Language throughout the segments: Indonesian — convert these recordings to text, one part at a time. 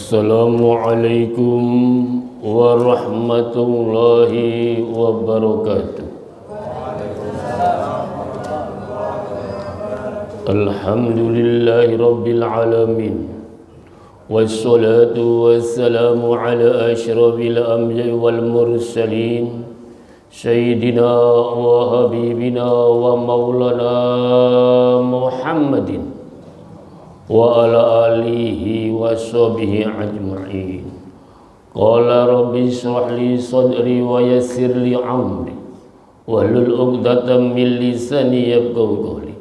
Assalamualaikum warahmatullahi wabarakatuh. Alhamdulillahi rabbil alamin. Wassalatu wassalamu ala asyrafil anbiya'i wal mursalin Sayyidina wa habibina wa maulana Muhammadin wa ala alihi wa sahbihi ajma'in. Qala rabbi shrah li sadri wa yassir li amri wahlul 'uqdatam min lisani yafqahu qawli.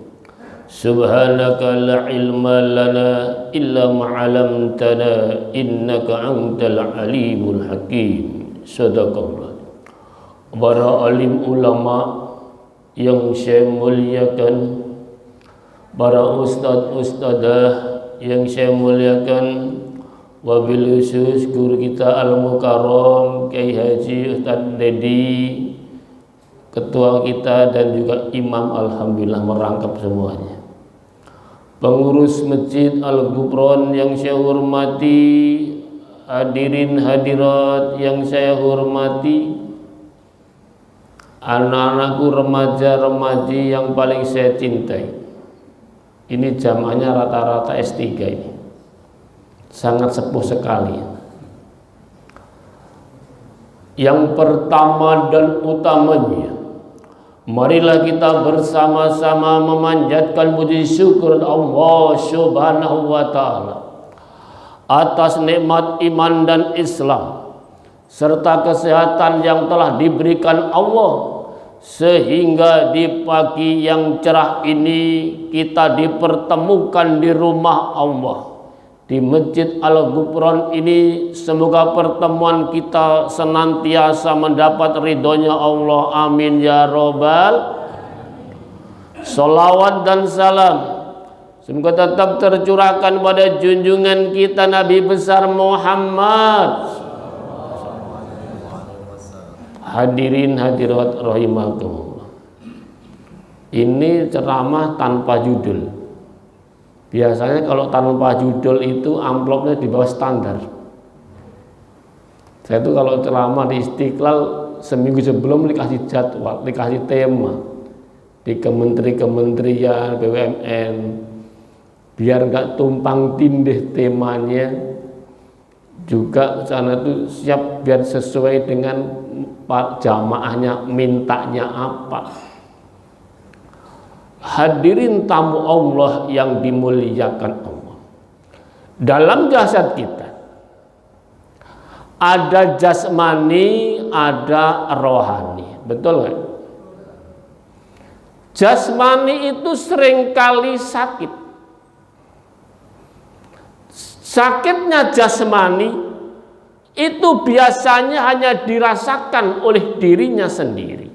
Subhanaka la ilma lana illa ma 'allamtana innaka antal alimul hakim. Sadaqallah. Para alim ulama yang saya muliakan, para ustadz-ustadzah yang saya muliakan, wabil khusus guru kita Al-Mukarram Kiai Haji Ustadz Dedi, ketua kita dan juga imam, alhamdulillah merangkap semuanya. Pengurus Masjid Al-Ghufran yang saya hormati, hadirin hadirat yang saya hormati, anak-anakku remaja-remaji yang paling saya cintai. Ini jamaahnya rata-rata S3 ini, sangat sepuh sekali. Yang pertama dan utamanya, marilah kita bersama-sama memanjatkan puji syukur Allah Subhanahu wa ta'ala atas nikmat iman dan Islam serta kesehatan yang telah diberikan Allah, sehingga di pagi yang cerah ini kita dipertemukan di rumah Allah, di Masjid Al-Ghufran ini. Semoga pertemuan kita senantiasa mendapat ridhonya Allah, amin ya robbal. Salawat dan salam semoga tetap tercurahkan pada junjungan kita Nabi besar Muhammad. Hadirin hadirat rahimakumullah. Ini ceramah tanpa judul. Biasanya kalau tanpa judul itu amplopnya di bawah standar. Saya tuh kalau ceramah di Istiqlal seminggu sebelum dikasih jadwal, dikasih tema di kementerian BUMN, biar nggak tumpang tindih temanya. Juga sana tuh siap biar sesuai dengan pak jamaahnya mintanya apa. Hadirin tamu Allah yang dimuliakan Allah, dalam jasad kita ada jasmani, ada rohani, betul kan? Jasmani itu seringkali sakit. Sakitnya jasmani itu biasanya hanya dirasakan oleh dirinya sendiri.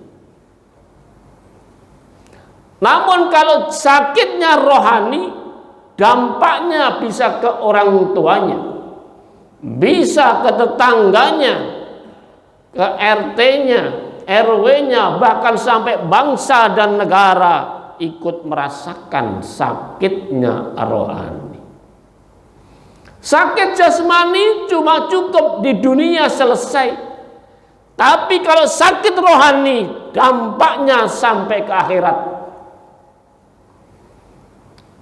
Namun kalau sakitnya rohani, dampaknya bisa ke orang tuanya, bisa ke tetangganya, ke RT-nya, RW-nya, bahkan sampai bangsa dan negara ikut merasakan sakitnya rohani. Sakit jasmani cuma cukup di dunia selesai, tapi kalau sakit rohani dampaknya sampai ke akhirat.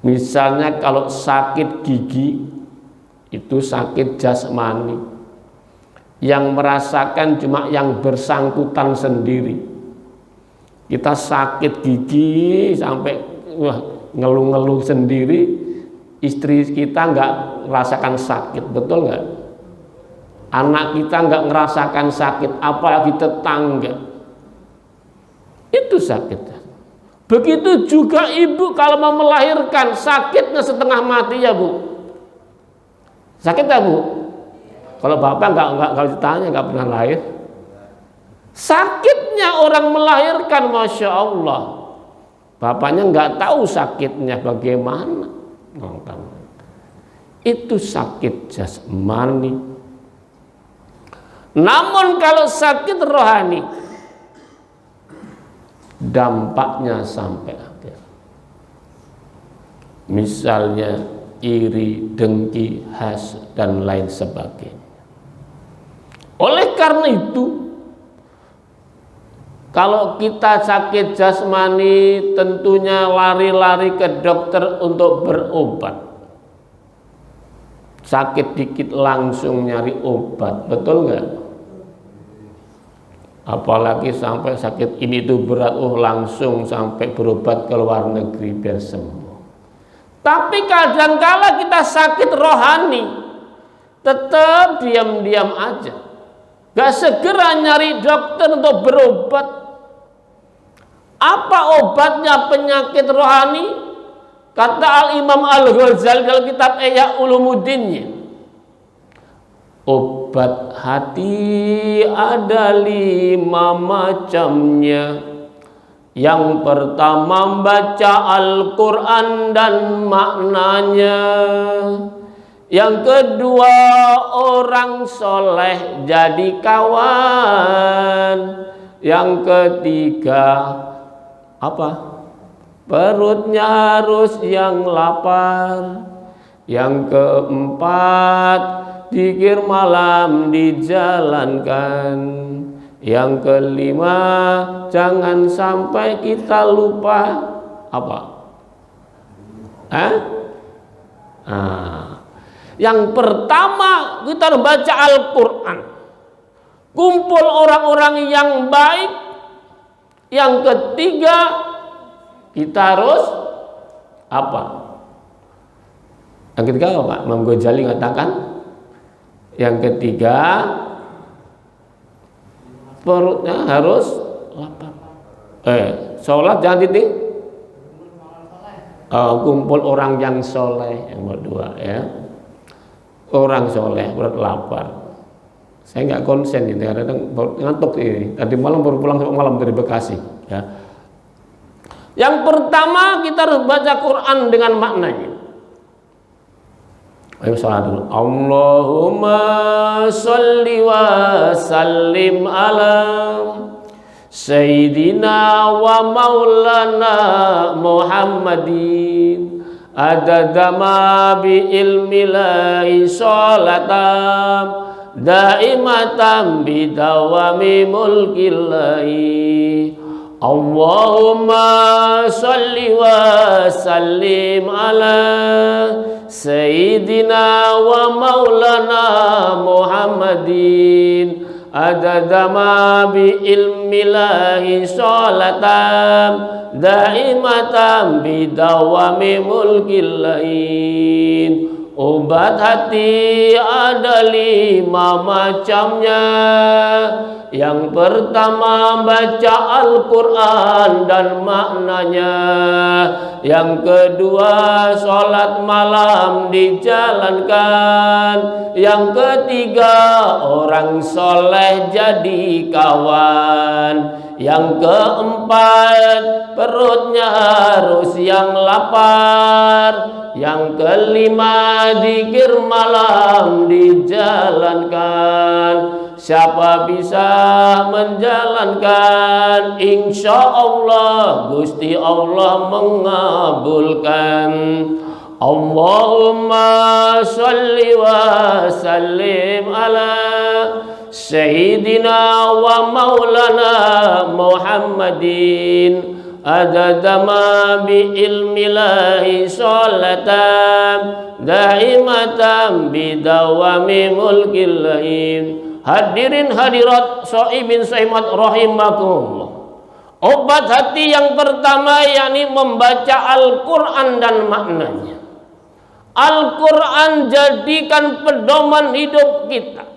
Misalnya kalau sakit gigi itu sakit jasmani, yang merasakan cuma yang bersangkutan sendiri. Kita sakit gigi sampai ngeluh-ngeluh sendiri, istri kita nggak merasakan sakit, betul nggak? Anak kita nggak ngerasakan sakit, apalagi tetangga. Itu sakit. Begitu juga ibu kalau mau melahirkan, sakitnya setengah mati ya bu. Sakit ya bu? Kalau bapak nggak ditanya, nggak pernah lahir. Sakitnya orang melahirkan, masya Allah. Bapaknya nggak tahu sakitnya bagaimana. Itu sakit jasmani. Namun kalau sakit rohani, dampaknya sampai akhir. Misalnya iri, dengki, hasad, dan lain sebagainya. Oleh karena itu, kalau kita sakit jasmani tentunya lari-lari ke dokter untuk berobat. Sakit dikit langsung nyari obat, betul nggak? Apalagi sampai sakit ini itu berat, langsung sampai berobat ke luar negeri biar sembuh. Tapi kadangkala kita sakit rohani, tetap diam-diam aja, gak segera nyari dokter untuk berobat. Apa obatnya penyakit rohani? Kata Al-Imam Al-Ghazali dalam kitab Ihya Ulumuddinnya, obat hati ada 5 macamnya. Yang pertama baca Al-Quran dan maknanya. Yang kedua orang soleh jadi kawan. Yang ketiga apa? Perutnya harus yang lapar. Yang keempat zikir malam dijalankan. Yang kelima jangan sampai kita lupa apa? Yang pertama kita baca Al-Quran, kumpul orang-orang yang baik. Yang ketiga kita harus apa? Yang ketiga apa Pak? Imam Ghazali mengatakan yang ketiga perutnya harus lapar. Sholat jangan titik. Kumpul orang yang soleh, yang kedua ya. Orang soleh perut lapar. Saya nggak konsen ini, kadang ngantuk ini. Tadi malam baru pulang malam dari Bekasi. Ya. Yang pertama kita harus baca Quran dengan maknanya. Ayo salat dulu. Allahumma sholli wa sallim ala Sayyidina wa maulana Muhammadin adada ma bi ilmillahi sholatam daimatan bi dawami mulkillahi. Allahumma sholli wa sallim ala Sayyidina wa maulana Muhammadin adada ma bi ilmillahi sholatam daimatan bi dawami mulkillahi. Obat hati ada 5 macamnya. Yang pertama baca Al-Quran dan maknanya. Yang kedua sholat malam dijalankan. Yang ketiga orang soleh jadi kawan. Yang keempat perutnya harus yang lapar. Yang kelima zikir malam dijalankan. Siapa bisa menjalankan, insya Allah Gusti Allah mengabulkan. Allahumma sholli wa sallim ala Sayyidina wa maulana Muhammadin adada ma bi ilmillahi sholatan daimatan bi dawami mulkillahi. Hadirin hadirat shaimin shaimat rahimakumullah. Obat hati yang pertama yakni membaca Al-Quran dan maknanya. Al-Quran jadikan pedoman hidup kita.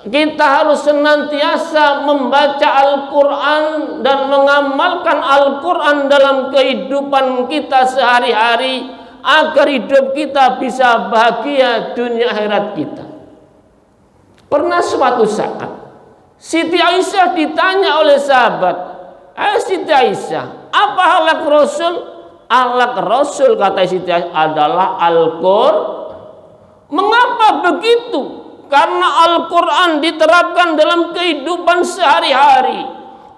Kita harus senantiasa membaca Al-Quran dan mengamalkan Al-Quran dalam kehidupan kita sehari-hari agar hidup kita bisa bahagia dunia akhirat kita. Pernah suatu saat Siti Aisyah ditanya oleh sahabat, Siti Aisyah, apa akhlak Rasul? Akhlak Rasul kata Siti Aisyah adalah Al-Quran. Mengapa begitu? Karena Al-Quran diterapkan dalam kehidupan sehari-hari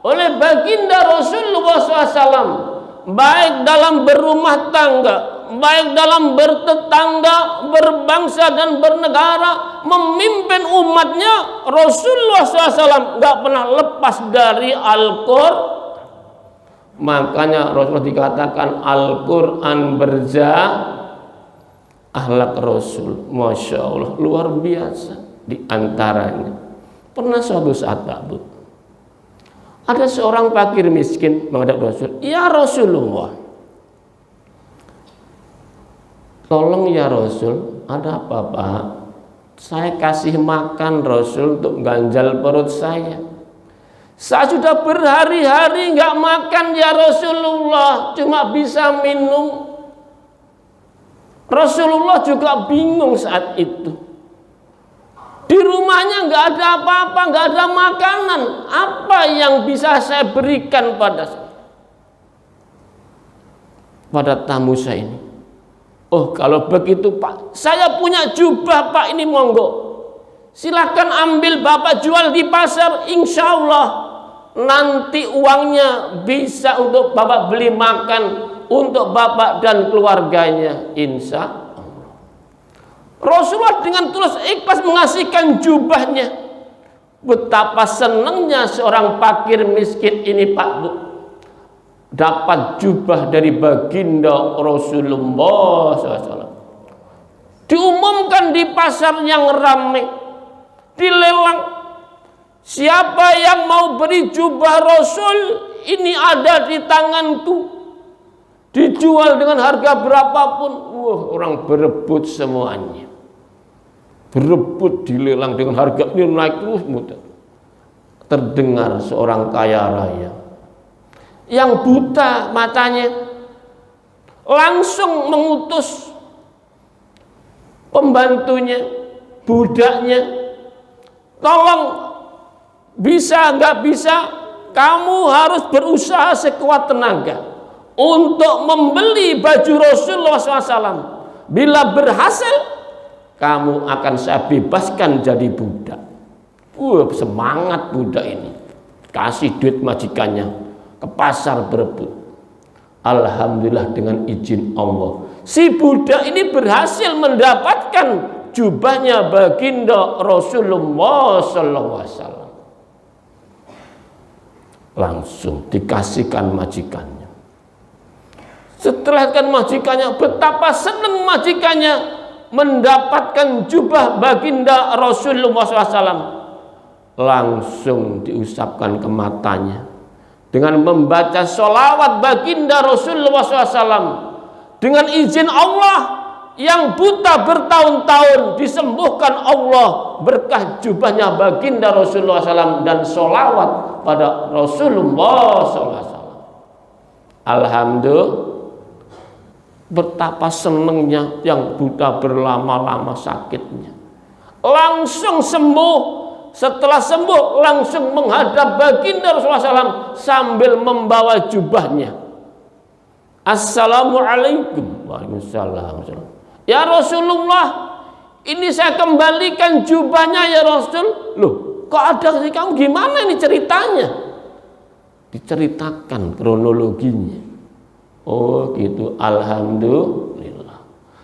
oleh baginda Rasulullah SAW, baik dalam berumah tangga baik dalam bertetangga, berbangsa dan bernegara, memimpin umatnya, Rasulullah SAW nggak pernah lepas dari Al-Qur'an. Makanya Rasulullah dikatakan Al-Quran akhlak Rasul, Masya Allah, luar biasa. Di antaranya pernah suatu saat Pak Bu, ada seorang fakir miskin menghadap Rasul. Ya Rasulullah, tolong ya Rasul, ada apa Pak? Saya kasih makan Rasul untuk ganjal perut saya. Saya sudah berhari-hari nggak makan ya Rasulullah, cuma bisa minum. Rasulullah juga bingung saat itu. Di rumahnya nggak ada apa-apa, nggak ada makanan. Apa yang bisa saya berikan pada tamu saya ini? Oh, kalau begitu Pak, saya punya jubah Pak, ini monggo. Silakan ambil, Bapak jual di pasar, insya Allah nanti uangnya bisa untuk Bapak beli makan untuk Bapak dan keluarganya, insya Allah. Rasulullah dengan tulus ikhlas mengasihkan jubahnya. Betapa senangnya seorang fakir miskin ini Pak Bu, dapat jubah dari baginda Rasulullah SAW. Diumumkan di pasar yang ramai, dilelang. Siapa yang mau beri jubah Rasul, ini ada di tanganku, dijual dengan harga berapapun. Wah, orang berebut semuanya, berebut, dilelang dengan harga ini naik terus. Terdengar seorang kaya raya yang buta matanya langsung mengutus pembantunya, budaknya, tolong, bisa nggak bisa, kamu harus berusaha sekuat tenaga untuk membeli baju Rasulullah SAW. Bila berhasil, kamu akan saya bebaskan jadi budak. Semangat budak ini, kasih duit majikannya, ke pasar berebut. Alhamdulillah dengan izin Allah, si budak ini berhasil mendapatkan jubahnya baginda Rasulullah SAW. Langsung dikasihkan majikannya. Setelah kan majikannya, betapa senang majikannya mendapatkan jubah baginda Rasulullah SAW. Langsung diusapkan ke matanya dengan membaca sholawat baginda Rasulullah SAW. Dengan izin Allah, yang buta bertahun-tahun disembuhkan Allah berkah jubahnya baginda Rasulullah SAW dan sholawat pada Rasulullah SAW. Alhamdulillah, betapa senangnya yang buta berlama-lama sakitnya, langsung sembuh. Setelah sembuh langsung menghadap baginda Rasulullah SAW sambil membawa jubahnya. Assalamualaikum. Waalaikumsalam. Ya Rasulullah, ini saya kembalikan jubahnya ya Rasul. Loh, kok ada sih kamu, gimana ini ceritanya? Diceritakan kronologinya. Oh gitu, alhamdulillah.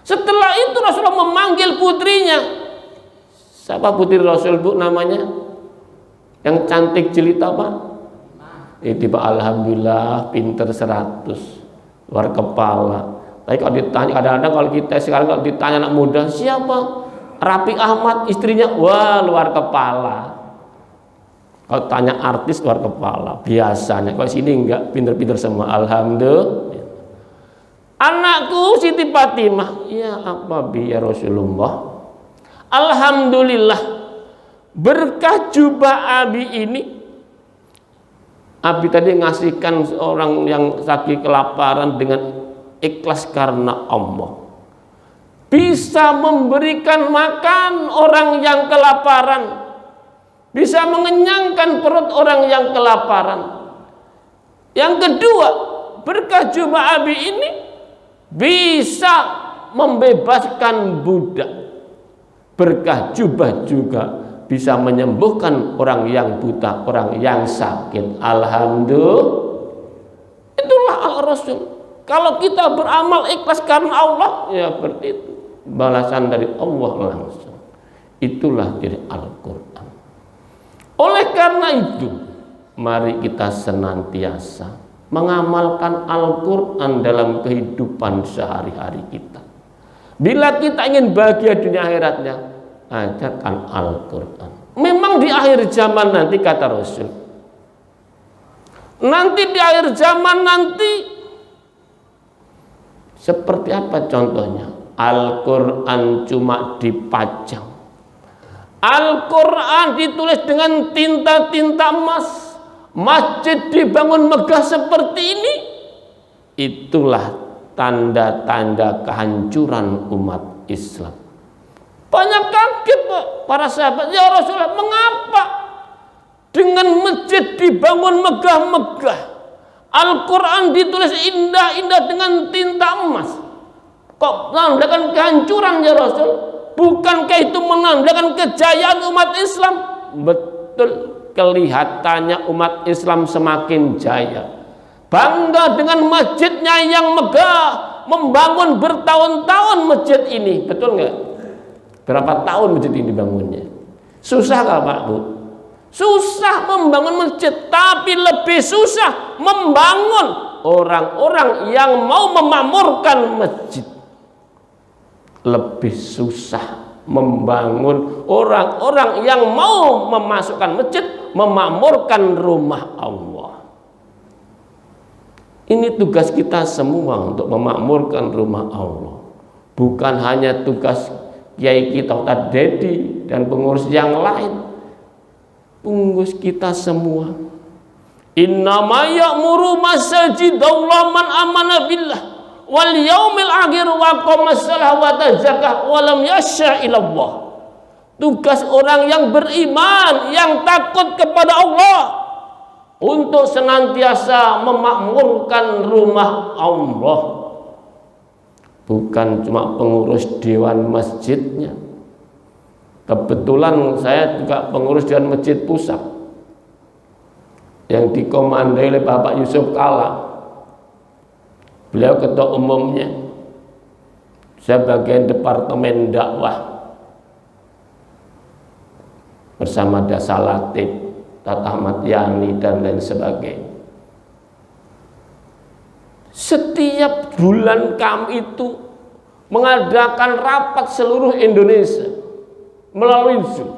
Setelah itu Rasulullah memanggil putrinya. Siapa putri Rasul Bu namanya? Yang cantik jelita Pak? Itu Pak, alhamdulillah pinter 100, luar kepala. Tapi kalau ditanya, kadang-kadang kalau kita sekarang kalau ditanya anak muda, siapa? Rapi Ahmad, istrinya, wah luar kepala. Kalau tanya artis, luar kepala. Biasanya, kalau sini enggak, pinter-pinter semua, alhamdulillah. Anakku Siti Fatimah, ya apa ya Rasulullah? Alhamdulillah, berkah jubah Abi ini, Abi tadi ngasihkan seorang yang sakit kelaparan dengan ikhlas karena Allah, bisa memberikan makan orang yang kelaparan, bisa mengenyangkan perut orang yang kelaparan. Yang kedua, berkah jubah Abi ini bisa membebaskan budak. Berkah jubah juga bisa menyembuhkan orang yang buta, orang yang sakit. Alhamdulillah, itulah al-Rasul. Kalau kita beramal ikhlas karena Allah, ya berarti itu balasan dari Allah langsung. Itulah diri Al-Quran. Oleh karena itu, mari kita senantiasa mengamalkan Al-Quran dalam kehidupan sehari-hari kita. Bila kita ingin bahagia dunia akhiratnya, ajarkan Al-Quran. Memang di akhir zaman nanti, kata Rasul, nanti di akhir zaman nanti seperti apa contohnya? Al-Quran cuma dipajang, Al-Quran ditulis dengan tinta-tinta emas, masjid dibangun megah seperti ini. Itulah tanda-tanda kehancuran umat Islam. Banyak kaget para sahabat, ya Rasulullah, mengapa dengan masjid dibangun megah-megah, Al-Quran ditulis indah-indah dengan tinta emas, kok menandakan kehancuran ya Rasul? Bukankah itu menandakan kejayaan umat Islam? Betul, kelihatannya umat Islam semakin jaya, bangga dengan masjidnya yang megah, membangun bertahun-tahun masjid ini. Betul nggak? Berapa tahun masjid ini dibangunnya? Susah nggak Pak Bu? Susah membangun masjid, tapi lebih susah membangun orang-orang yang mau memakmurkan masjid. Lebih susah membangun orang-orang yang mau memasukkan masjid, memakmurkan rumah Allah. Ini tugas kita semua untuk memakmurkan rumah Allah. Bukan hanya tugas kiai kita, Ustaz Dedi dan pengurus yang lain. Pengurus kita semua. Innama ya'muru masajidallah man amana billah wal yaumil akhir wa qama shalah wa zakah wa lam yasha ilallah. Tugas orang yang beriman, yang takut kepada Allah, untuk senantiasa memakmurkan rumah Allah. Bukan cuma pengurus dewan masjidnya. Kebetulan saya juga pengurus dewan masjid pusat yang dikomandoi oleh Bapak Yusuf Kala. Beliau ketua umumnya, saya bagian departemen dakwah bersama Dasa Latif, Tata Ahmad Yani dan lain sebagainya. Setiap bulan kami itu mengadakan rapat seluruh Indonesia melalui Zoom.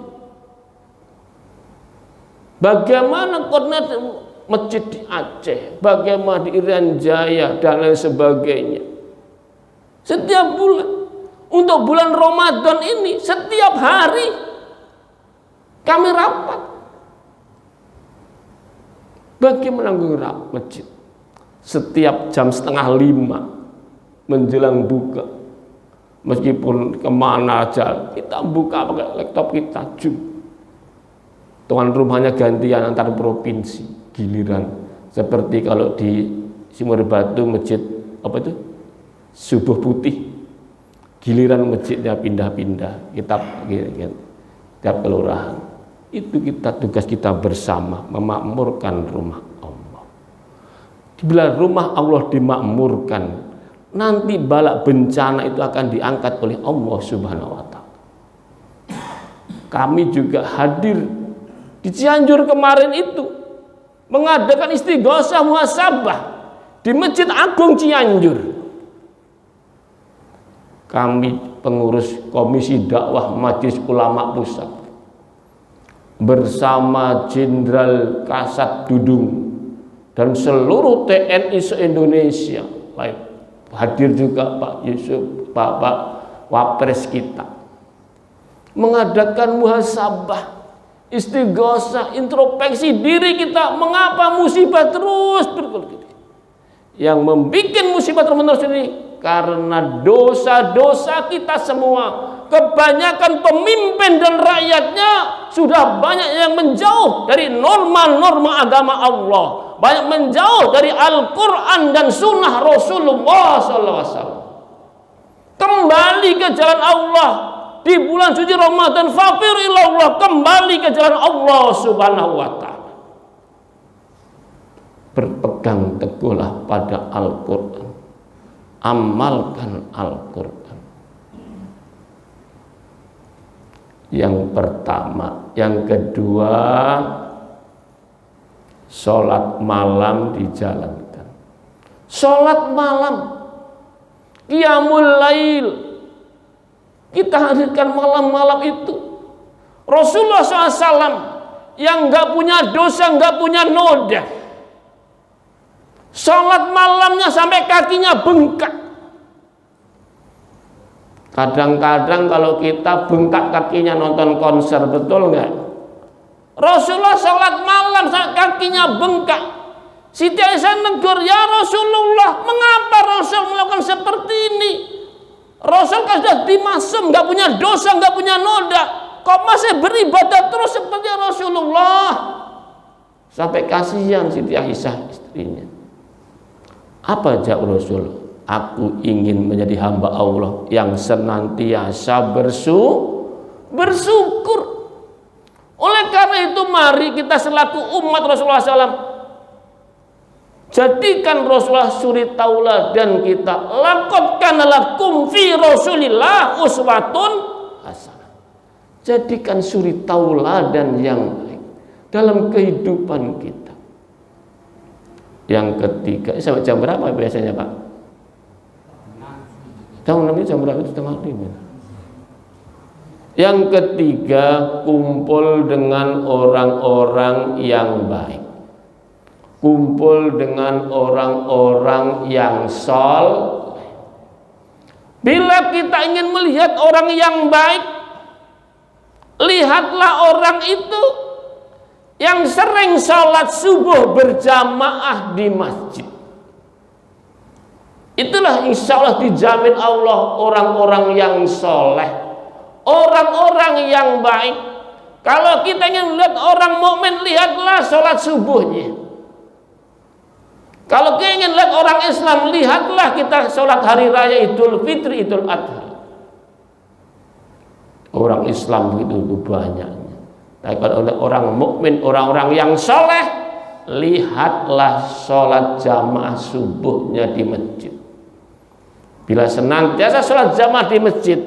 Bagaimana koordinasi masjid di Aceh, bagaimana di Irian Jaya dan lain sebagainya. Setiap bulan, untuk bulan Ramadan ini setiap hari kami rapat. Bagaimana rapat masjid? Setiap jam 4:30 menjelang buka, meskipun kemana aja kita buka pakai laptop kita Zoom. Tuan rumahnya gantian antar provinsi, giliran seperti kalau di Sumur Batu masjid apa itu Subuh Putih, giliran masjidnya pindah-pindah, kita tiap kelurahan. Itu kita tugas kita bersama memakmurkan rumah Allah. Bila rumah Allah dimakmurkan, nanti bala bencana itu akan diangkat oleh Allah Subhanahu wa Ta'ala. Kami juga hadir di Cianjur kemarin itu mengadakan istighosah muhasabah di Masjid Agung Cianjur. Kami pengurus Komisi Dakwah Majelis Ulama Pusat bersama Jenderal Kasat Dudung dan seluruh TNI se-Indonesia, hadir juga Pak Yusuf, Pak Wapres kita, mengadakan muhasabah, istighosah, introspeksi diri kita. Mengapa musibah terus bergulir? Yang membuat musibah terus ini karena dosa-dosa kita semua. Kebanyakan pemimpin dan rakyatnya sudah banyak yang menjauh dari norma-norma agama Allah, banyak menjauh dari Al-Quran dan Sunnah Rasulullah SAW. Kembali ke jalan Allah di bulan suci Ramadan, faqir ilallah, kembali ke jalan Allah Subhanahu wa Ta'ala. Berpegang teguhlah pada Al-Quran. amalkan Al-Quran. Yang pertama. Yang kedua, sholat malam dijalankan. Sholat malam, qiyamul lail, kita hadirkan malam-malam itu. Rasulullah SAW yang nggak punya dosa, nggak punya noda, sholat malamnya sampai kakinya bengkak. Kadang-kadang kalau kita bengkak kakinya nonton konser, betul nggak? Rasulullah sholat malam sampai kakinya bengkak. Siti Aisyah negur, ya Rasulullah, mengapa Rasul melakukan seperti ini? Rasul kan sudah dimasem, nggak punya dosa, nggak punya noda, kok masih beribadah terus seperti Rasulullah? Sampai kasihan Siti Aisyah istrinya. Apa jawab Rasul? Aku ingin menjadi hamba Allah yang senantiasa bersyukur. Oleh karena itu mari kita selaku umat Rasulullah SAW jadikan Rasulullah suri tauladan kita. Laqad kana lakum fi Rasulillah uswatun hasanah. Jadikan suri tauladan yang baik dalam kehidupan kita. Yang ketiga, sampai jam berapa biasanya Pak? Tahu namanya jam berapa? Itu setengah 5. Yang ketiga, kumpul dengan orang-orang yang baik. Kumpul dengan orang-orang yang soleh. Bila kita ingin melihat orang yang baik, lihatlah orang itu yang sering sholat subuh berjamaah di masjid. Itulah insya Allah dijamin Allah orang-orang yang soleh, orang-orang yang baik. Kalau kita ingin melihat orang mukmin, lihatlah sholat subuhnya. Kalau kita ingin lihat orang Islam, lihatlah kita sholat hari raya Idul Fitri, Idul Adha. Orang Islam begitu banyaknya. Tapi kalau orang mukmin, orang-orang yang soleh, lihatlah sholat jamaah subuhnya di masjid. Bila senantiasa sholat jamaah di masjid,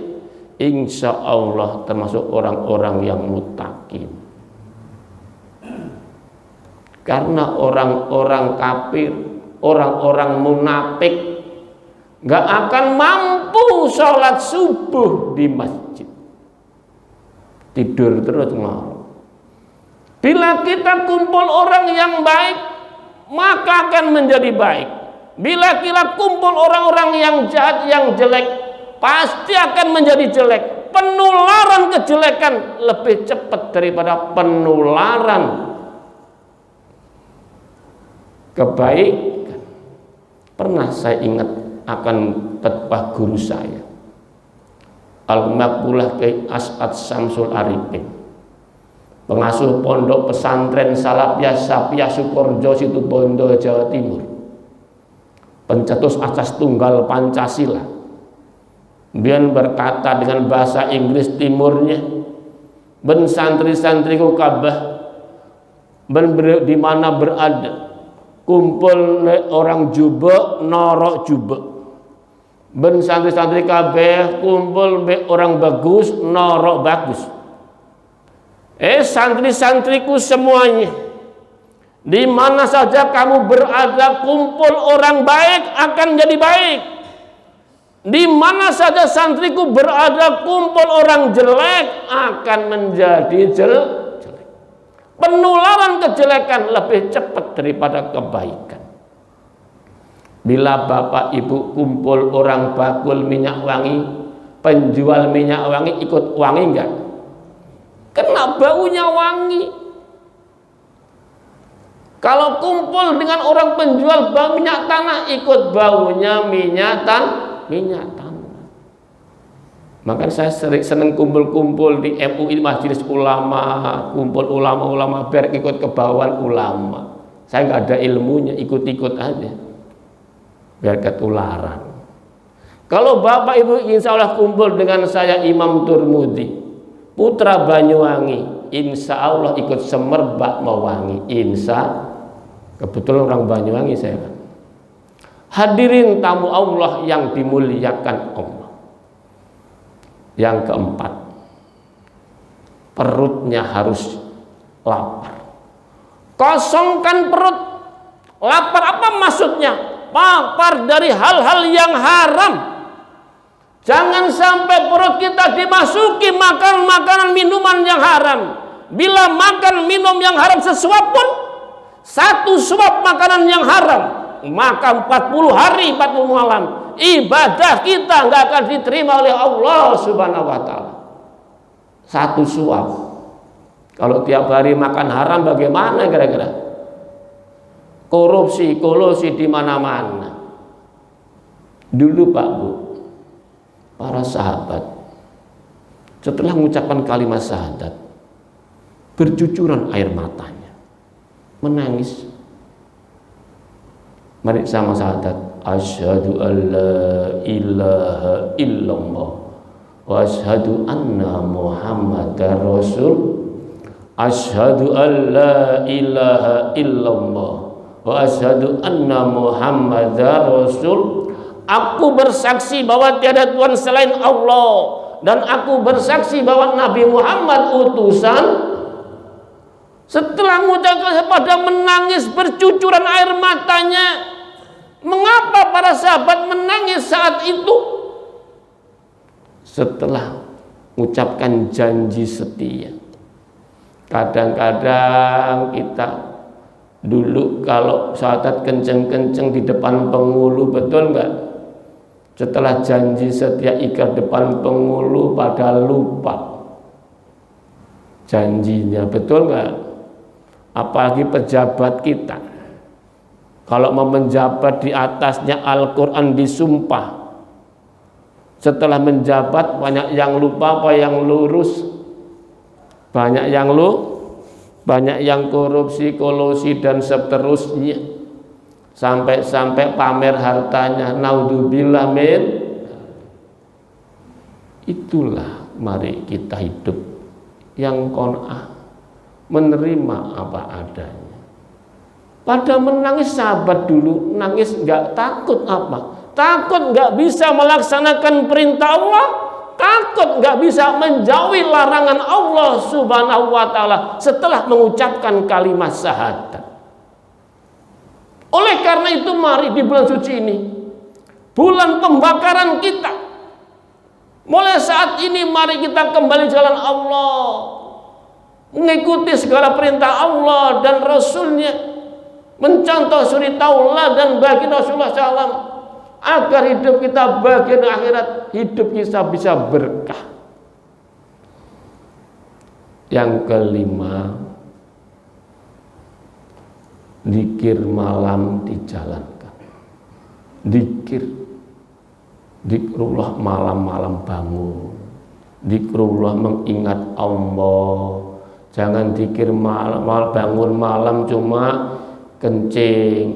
insya Allah termasuk orang-orang yang muttaqin. Karena orang-orang kafir, orang-orang munafik gak akan mampu sholat subuh di masjid, tidur terus malam. Bila kita kumpul orang yang baik, maka akan menjadi baik. Bila kita kumpul orang-orang yang jahat, yang jelek, pasti akan menjadi jelek. Penularan kejelekan lebih cepat daripada penularan kebaikan. Pernah saya ingat akan petwa guru saya, Al-Maqbulah Kiai As'ad Samsul Arifin, pengasuh pondok pesantren Salafiyah Sapia Sukorjo Situbondo Jawa Timur, pencetus asas tunggal Pancasila. Dia berkata dengan bahasa Inggris timurnya, ben santri-santriku kabeh ben di mana berada, kumpul orang jubek norok jubek. Ben santri-santri kabeh kumpul orang bagus norok bagus. Santri-santriku semuanya, di mana saja kamu berada, kumpul orang baik akan jadi baik. Di mana saja santriku berada, kumpul orang jelek akan menjadi jelek. Penularan kejelekan lebih cepat daripada kebaikan. Bila bapak ibu kumpul orang bakul minyak wangi, penjual minyak wangi ikut wangi enggak? Kena baunya wangi. Kalau kumpul dengan orang penjual bau minyak tanah, ikut baunya minyak tanah. Makanya saya sering seneng kumpul-kumpul di MUI, Majelis Ulama, kumpul ulama-ulama biar ikut kebauan ulama. Saya nggak ada ilmunya, ikut-ikut aja biar ketularan. Kalau bapak ibu insya Allah kumpul dengan saya Imam Turmudi, putra Banyuwangi, insya Allah ikut semerbak mewangi. Insya kebetulan orang Banyuwangi saya kan. Hadirin tamu Allah yang dimuliakan Allah. Yang keempat, perutnya harus lapar. Kosongkan perut. Lapar apa maksudnya? Lapar dari hal-hal yang haram. Jangan sampai perut kita dimasuki makan makanan minuman yang haram. Bila makan minum yang haram sesuap pun, satu suap makanan yang haram, maka 40 hari 40 malam ibadah kita nggak akan diterima oleh Allah Subhanahu wa Ta'ala. Satu suap. Kalau tiap hari makan haram bagaimana kira-kira? Korupsi, kolusi di mana-mana. Dulu Pak Bu, para sahabat setelah mengucapkan kalimat syahadat, bercucuran air matanya, menangis. Mari sama syahadat, asyhadu an la ilaha illallah wa asyhadu anna muhammadar rasul. Asyhadu an la ilaha illallah wa asyhadu anna muhammadar rasul. Aku bersaksi bahwa tiada Tuhan selain Allah, dan aku bersaksi bahwa Nabi Muhammad utusan. Setelah mengucapkan pada menangis bercucuran air matanya. Mengapa para sahabat menangis saat itu? Setelah mengucapkan janji setia. Kadang-kadang kita dulu kalau syahadat kenceng-kenceng di depan penghulu, betul enggak? Setelah janji setia ikat depan penghulu pada lupa janjinya, betul enggak? Apalagi pejabat kita, kalau mau menjabat di atasnya Al-Quran disumpah, setelah menjabat banyak yang lupa apa yang lurus, banyak yang korupsi, kolusi dan seterusnya, sampai pamer hartanya. Naudzubillah min. Itulah mari kita hidup yang qanaah, menerima apa adanya. Pada menangis sahabat dulu, nangis nggak takut apa? Takut nggak bisa melaksanakan perintah Allah, takut nggak bisa menjauhi larangan Allah Subhanahu wa Ta'ala setelah mengucapkan kalimat syahadat. Oleh karena itu mari di bulan suci ini, bulan pembakaran kita, mulai saat ini mari kita kembali jalan Allah, mengikuti segala perintah Allah dan Rasulnya, mencontoh suri tauladan bagi Rasulullah SAW, agar hidup kita bagian akhirat, hidup kita bisa berkah. Yang kelima, zikir malam dijalankan. Zikrullah malam-malam bangun, zikrullah mengingat Allah. Jangan zikir malam bangun malam cuma kencing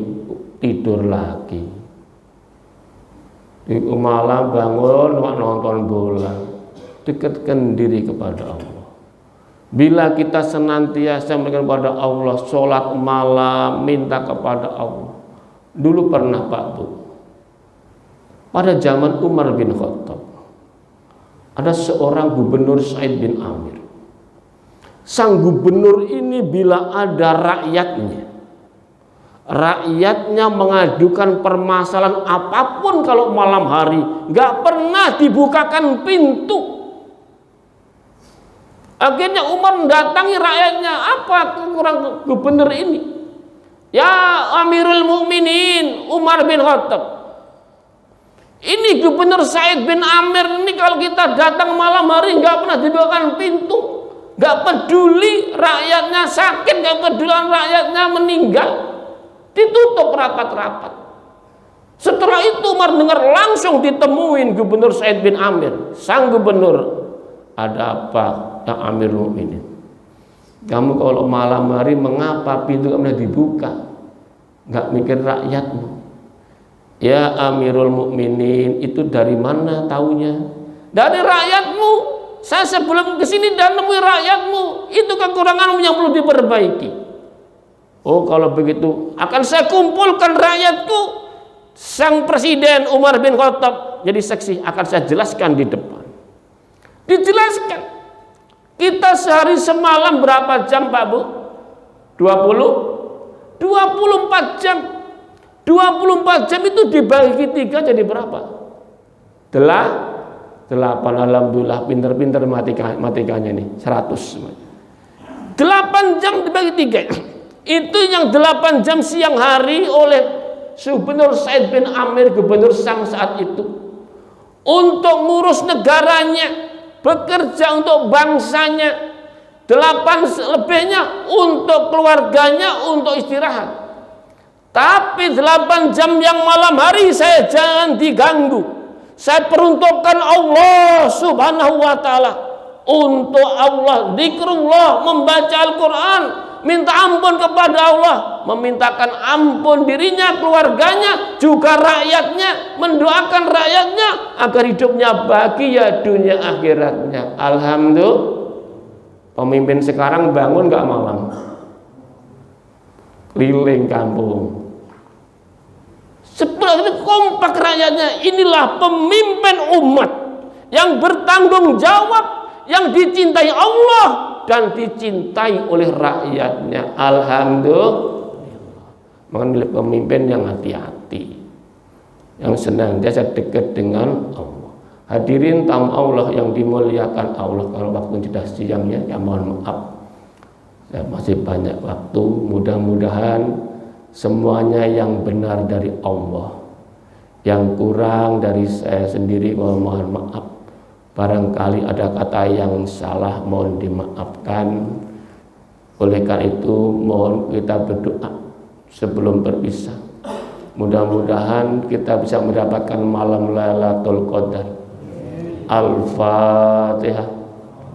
tidur lagi. Di malam bangun nonton bola. Dekatkan diri kepada Allah. Bila kita senantiasa mengingat kepada Allah, sholat malam, minta kepada Allah. Dulu pernah Pak Bu, pada zaman Umar bin Khattab, ada seorang gubernur Sa'id bin Amir. Sang gubernur ini bila ada rakyatnya mengadukan permasalahan apapun kalau malam hari, nggak pernah dibukakan pintu. Akhirnya Umar mendatangi rakyatnya, apa kekurangan gubernur ini? Ya Amirul Mukminin Umar bin Khattab, ini gubernur Sa'id bin Amir ini kalau kita datang malam hari nggak pernah dibukakan pintu. Gak peduli rakyatnya sakit, gak peduli rakyatnya meninggal, ditutup rapat-rapat. Setelah itu Umar dengar langsung ditemuin gubernur Sa'id bin Amir. Sang gubernur, ada apa ya Amirul Mukminin? Kamu kalau malam hari mengapa pintu gak pernah dibuka? Gak mikir rakyatmu? Ya Amirul Mukminin, itu dari mana taunya? Dari rakyatmu. Saya sebelum kesini dan nemui rakyatmu, itu kekuranganmu yang perlu diperbaiki. Oh kalau begitu akan saya kumpulkan rakyatku, sang presiden Umar bin Khattab jadi saksi, akan saya jelaskan di depan. Dijelaskan. Kita sehari semalam berapa jam Pak Bu? 24 jam. 24 jam itu dibagi 3 jadi berapa? 8. Alhamdulillah pinter-pinter matikanya nih 100. 8 jam dibagi 3. Itu yang 8 jam siang hari oleh Gubernur Said bin Amir, gubernur Syam saat itu, untuk ngurus negaranya, bekerja untuk bangsanya. 8 lebihnya untuk keluarganya, untuk istirahat. Tapi 8 jam yang malam hari saya jangan diganggu. Saya peruntukkan Allah Subhanahu wa ta'ala, untuk Allah, zikrullah, membaca Al-Quran, minta ampun kepada Allah, memintakan ampun dirinya, keluarganya, juga rakyatnya, mendoakan rakyatnya agar hidupnya bahagia dunia akhiratnya. Alhamdulillah. Pemimpin sekarang bangun gak malam, keliling kampung, seperti kompak rakyatnya. Inilah pemimpin umat yang bertanggung jawab, yang dicintai Allah dan dicintai oleh rakyatnya. Alhamdulillah. Maka milih pemimpin yang hati-hati, yang senantiasa dekat dengan Allah. Hadirin tamu Allah yang dimuliakan Allah, kalau waktu sudah siang ya mohon maaf, saya masih banyak waktu. Mudah-mudahan semuanya yang benar dari Allah, yang kurang dari saya sendiri mohon maaf. Barangkali ada kata yang salah, mohon dimaafkan. Oleh karena itu mohon kita berdoa sebelum berpisah. Mudah-mudahan kita bisa mendapatkan malam Lailatul Qadar. Al-Fatihah.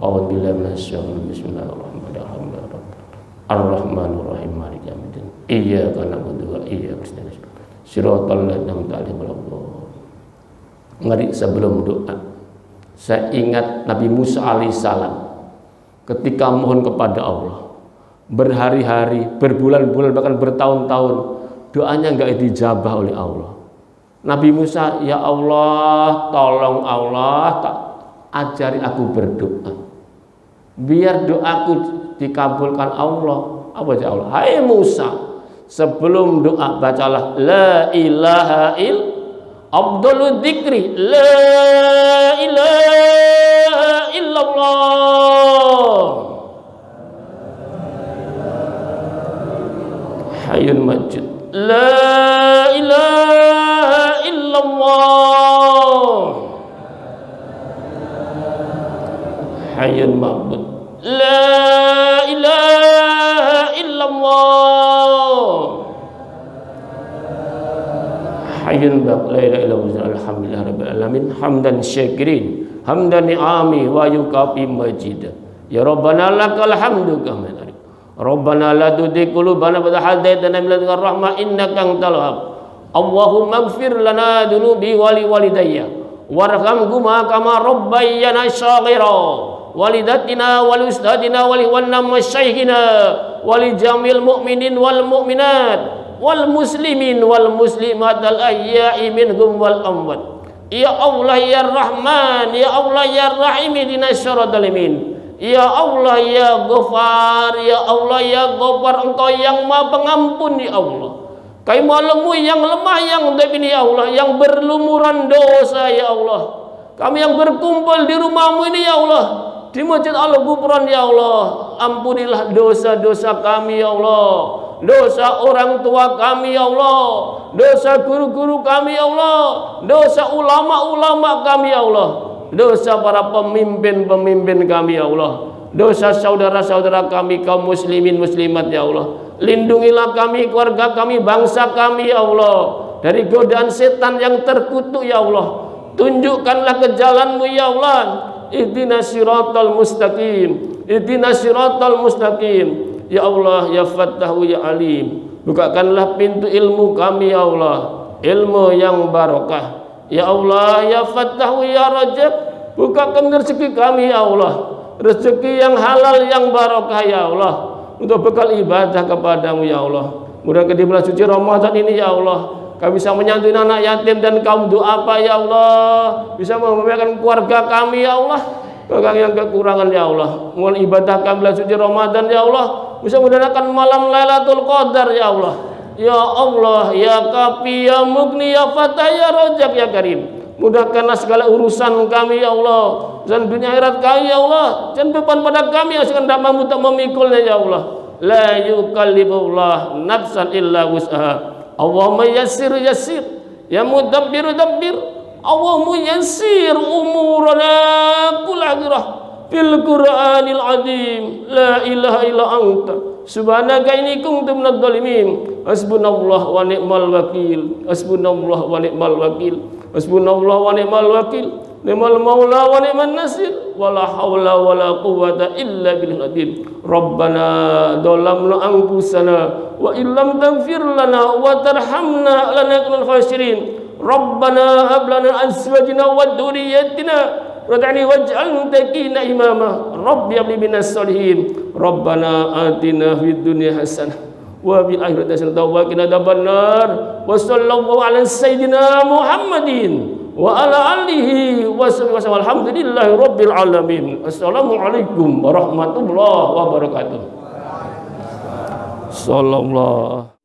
A'udzubillahi minasyaitonir rajim. Bismillahirrahmanirrahim. Ar-Rahmanir-Rahim. Maliki yaumiddin. Iyyaka na'budu wa iyyaka nasta'in. Shiratal ladzina an'amta 'alaihim. Mari sebelum doa, saya ingat Nabi Musa alaihissalam ketika mohon kepada Allah berhari-hari, berbulan-bulan, bahkan bertahun-tahun, doanya enggak dijabah oleh Allah. Nabi Musa, ya Allah, tolong Allah, tak ajari aku berdoa, biar doaku dikabulkan Allah. Apa aja Allah? Hai Musa, sebelum doa bacalah la ilaha illallah. Abdul dzikri la ilaha illallah Hayyun Majid la ilaha illallah Hayyun Ma'bud la ilaha illallah Hayyun la ilaha illallah. Alhamdulillah rabbil alamin hamdan syakirin hamdan ni'ami wa yukafi majid. Ya Rabbana lakal hamdu kama tadi. Rabbana la tudzi qulubana ba'da hadaitana min ladunka rahmah innaka antal wahhab. Allahumma ighfir lana dunubi wa li walidayya warhamhuma kama rabbayana shaghira walidatina wal ustadina wal ikhwanina masyaykhina wal jamil mu'minin wal mu'minat wal muslimin wal muslimat al ahya'i minhum wal amwat. Ya Allah ya Rahman, ya Allah ya Rahim, ihdinas siratal mustaqim. Ya Allah ya Ghafar, ya Allah ya Ghafar, Engkau yang Maha Pengampun ya Allah. Kami mahlukmu yang lemah, yang dhaif ini ya Allah, yang berlumuran dosa ya Allah. Kami yang berkumpul di rumahmu ini ya Allah, di Masjid Al-Ghufran ya Allah. Ampunilah dosa-dosa kami ya Allah, dosa orang tua kami ya Allah, dosa guru-guru kami ya Allah, dosa ulama-ulama kami ya Allah, dosa para pemimpin-pemimpin kami ya Allah, dosa saudara-saudara kami kaum muslimin muslimat ya Allah. Lindungilah kami, keluarga kami, bangsa kami ya Allah, dari godaan setan yang terkutuk ya Allah. Tunjukkanlah ke jalanmu ya Allah. Ihdinas siratal mustaqim, ihdinas siratal mustaqim. Ya Allah ya Fattahu ya Alim, bukakanlah pintu ilmu kami ya Allah, ilmu yang barokah. Ya Allah ya Fattahu ya Rajab, bukakan rezeki kami ya Allah, rezeki yang halal yang barokah ya Allah, untuk bekal ibadah kepadamu ya Allah. Mudah-mudahan di bulan suci Ramadan ini ya Allah, kami bisa menyantuni anak yatim dan kaum duafa ya Allah, bisa membahagiakan keluarga kami ya Allah, yang kekurangan ya Allah, mohon ibadah kami bulan suci Ramadan ya Allah, bisa menggunakan malam Lailatul Qadar ya Allah, ya Allah, ya Kafi, ya Mugni, ya Fatah, ya Rajab, ya Karim, mudahkanlah segala urusan kami ya Allah, dan dunia akhirat kami ya Allah, dan beban pada kami yang sedang mampu untuk memikulnya ya Allah. La yukallibullah nafsan illa wus'aha. Allahumma yassir yassir, ya mudabbir dabbir. Allahumma yassir umurana kullaha fil Qur'anil azim. La ilaha illa anta subhanaka inni kuntu minadh dhalimin. Hasbunallah wa ni'mal wakil. Hasbunallah wa ni'mal wakil. Hasbunallah wa ni'mal wakil. Ni'mal maula wa ni'man nasir. Wala haula wala quwwata illa billahil azim. Rabbana dhalamna anfusana wa illam taghfir lana wa tarhamna lanakunanna khasirin. Rabbana hab lana azwajina wa dhurriyyatina qurrata waj'alna muttaqina imama. Rabbi hab li minas solihin. Rabbana atina fid dunya hasanah wa fil akhirati hasanah wa qina adzabannar. Wa sallallahu ala sayyidina Muhammadin wa ala alihi wa sallam. Alhamdulillahi rabbil alamin. Assalamualaikum warahmatullahi wabarakatuh. Sallallahu